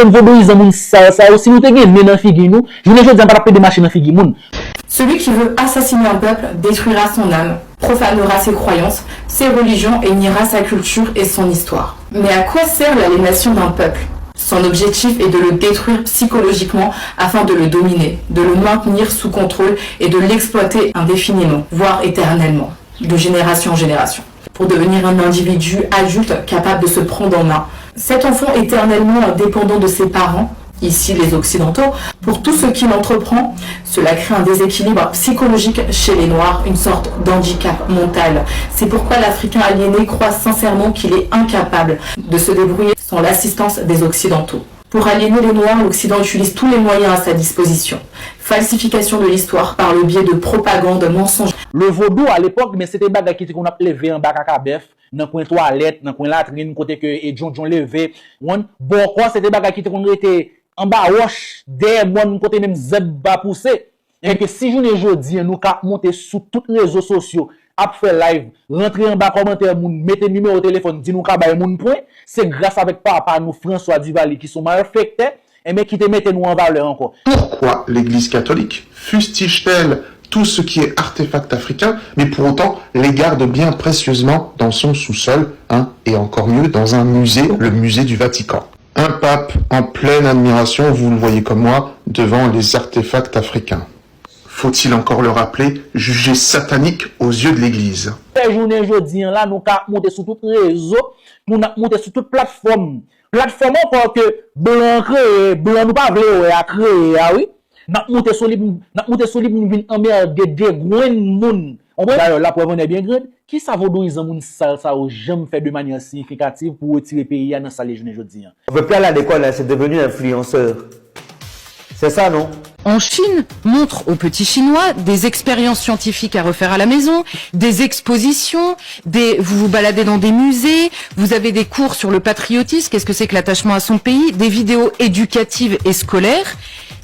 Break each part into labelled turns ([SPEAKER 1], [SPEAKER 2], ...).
[SPEAKER 1] problème vaudouisme ça aussi nous te gagner dans figi nous. Je ne veux pas taper des machines dans figi moun.
[SPEAKER 2] Celui qui veut assassiner un peuple détruira son âme, profanera ses croyances, ses religions et niera sa culture et son histoire. Mais à quoi sert l'aliénation d'un peuple? Son objectif est de le détruire psychologiquement afin de le dominer, de le maintenir sous contrôle et de l'exploiter indéfiniment, voire éternellement, de génération en génération, pour devenir un individu adulte capable de se prendre en main. Cet enfant éternellement dépendant de ses parents, ici les Occidentaux, pour tout ce qu'il entreprend, cela crée un déséquilibre psychologique chez les Noirs, une sorte d'handicap mental. C'est pourquoi l'Africain aliéné croit sincèrement qu'il est incapable de se débrouiller sans l'assistance des Occidentaux. Pour aliéner les Noirs, l'Occident utilise tous les moyens à sa disposition. Falsification de l'histoire par le biais de propagande mensongère.
[SPEAKER 1] Le vaudou à l'époque, mais c'était bagay qui qu'on a levé en bas kakabef, dans coin toilette, dans coin latrine, côté que et John levé. Bon quoi, c'était bagay qui qu'on était en bas roche, derrière bon côté même zeb ba pousser. Et que si journée jodi, nous ka monter sur tous les réseaux sociaux, ap faire live, rentrer en bas commentaire moun, mettez numéro de téléphone, di nous ka bay moun point, c'est grâce avec papa nous François Duvalier qui sont mal affectés et mais qui te mettent nous en valeur encore.
[SPEAKER 3] Pourquoi l'Église catholique fustige-t-elle tout ce qui est artefact africain, mais pour autant les garde bien précieusement dans son sous-sol, et encore mieux dans un musée, le musée du Vatican. Un pape en pleine admiration, vous le voyez comme moi, devant les artefacts africains. Faut-il encore le rappeler, jugé satanique aux yeux de l'Église.
[SPEAKER 1] La journée jeudi là, nous avons monté sur tout réseau, nous avons monté sur toute plateforme. Plateforme encore que blanc créé, blanc nous pas vle à créer, oui. Nous avons monté sur libre, nous venons emmerder des gros moun. D'ailleurs, la preuve est bien grande. Qui ça vaudouise moun ça ou jamais fait de manière significative pour retirer pays dans sa journée jeudi.
[SPEAKER 4] On veut plus aller à l'école, c'est devenu influenceur. C'est ça, non?
[SPEAKER 5] En Chine, montre aux petits Chinois des expériences scientifiques à refaire à la maison, des expositions, vous vous baladez dans des musées, vous avez des cours sur le patriotisme, qu'est-ce que c'est que l'attachement à son pays, des vidéos éducatives et scolaires.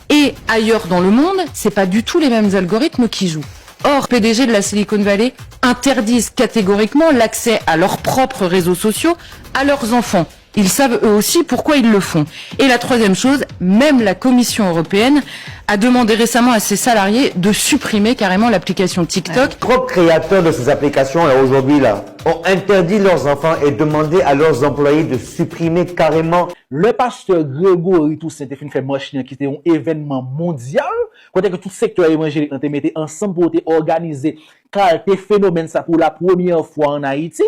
[SPEAKER 5] Et ailleurs dans le monde, c'est pas du tout les mêmes algorithmes qui jouent. Or, PDG de la Silicon Valley interdisent catégoriquement l'accès à leurs propres réseaux sociaux à leurs enfants. Ils savent eux aussi pourquoi ils le font. Et la troisième chose, même la Commission européenne a demandé récemment à ses salariés de supprimer carrément l'application TikTok.
[SPEAKER 4] Trop de créateurs de ces applications là aujourd'hui là ont interdit leurs enfants et demandé à leurs employés de supprimer carrément.
[SPEAKER 1] Le pasteur Grégory tout c'était fait machine qui était un événement mondial, côté que tout secteur évangélique ont été ensemble pour organiser car des phénomènes ça pour la première fois en Haïti.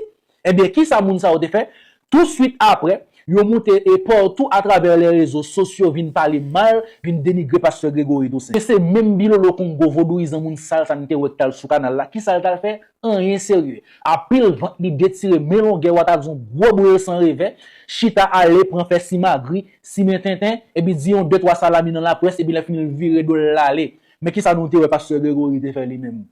[SPEAKER 1] Eh bien qui ça moun ça a fait? Tout de suite après, ils ont monté et partout à travers les réseaux sociaux, viennent parler mal, viennent dénigrer pasteur Grégory Toussaint. Et c'est même bilo le Congo vaudouisant moun sale sanité rectal sous canal là, qui ça t'a fait? Rien sérieux. À pile vente li détiré melongue ou ta zon gros boué sans réveil, chita aller prend fait simagri, simen tintin et puis dit on 2-3 salami dans la presse et puis il a fini virer de l'aller. Mais qui ça nous dit pasteur Grégory te fait lui-même?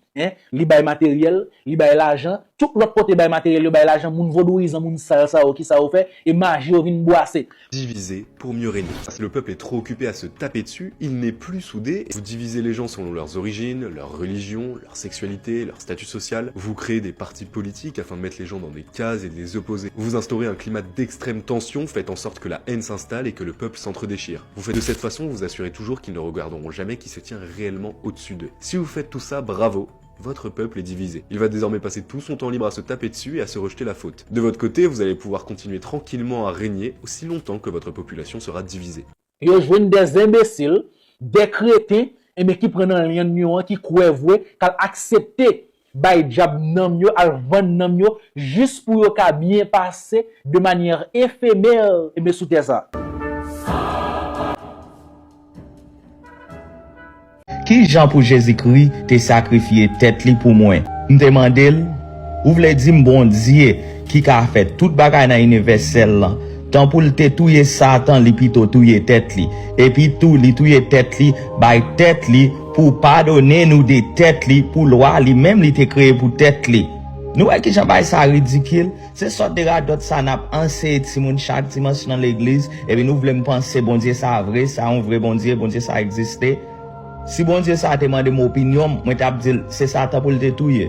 [SPEAKER 1] Li bay matériel, li bay l'argent, tout l'autre côté bay matériel, li bay l'argent, moun vaudouisant, moun ça qui ça fait et magie vinn boisser.
[SPEAKER 6] Diviser pour mieux régner. Si le peuple est trop occupé à se taper dessus, il n'est plus soudé. Vous divisez les gens selon leurs origines, leur religion, leur sexualité, leur statut social. Vous créez des partis politiques afin de mettre les gens dans des cases et de les opposer. Vous instaurez un climat d'extrême tension, faites en sorte que la haine s'installe et que le peuple s'entre-déchire. Vous faites de cette façon, vous assurez toujours qu'ils ne regarderont jamais qui se tient réellement au-dessus d'eux. Si vous faites tout ça, bravo. Votre peuple est divisé. Il va désormais passer tout son temps libre à se taper dessus et à se rejeter la faute. De votre côté, vous allez pouvoir continuer tranquillement à régner aussi longtemps que votre population sera divisée.
[SPEAKER 1] Yo joine des imbéciles, des crétins, et mais qui prennent un lien de mieux, qui croient vrai, qui acceptent bay job nan yo, al vendre nan yo, juste pour yo ka bien passer de manière éphémère, et mais sous ça.
[SPEAKER 7] Qui Jean pour Jésus-Christ te sacrifié tête li pour moi? M'demandel, ou vle di bon Dieu qui a fait toute bagay dans universel là. Tant pour te touyer Satan li pito touyer tête li. Et puis tout li touyer tête li, bay tête li pour pardonner nous des têtes li pour loi li même li te créé pour tête li. Nous qui j'en bay ça ridicule, c'est sorte de radot ça n'a enseigné si moun chaque dimanche dans l'église et puis nous voulons penser bon Dieu ça vrai, ça un vrai bon Dieu ça existait. Si bon Dieu ça a demandé mon opinion, moi t'ai dit c'est ça pour le touyer.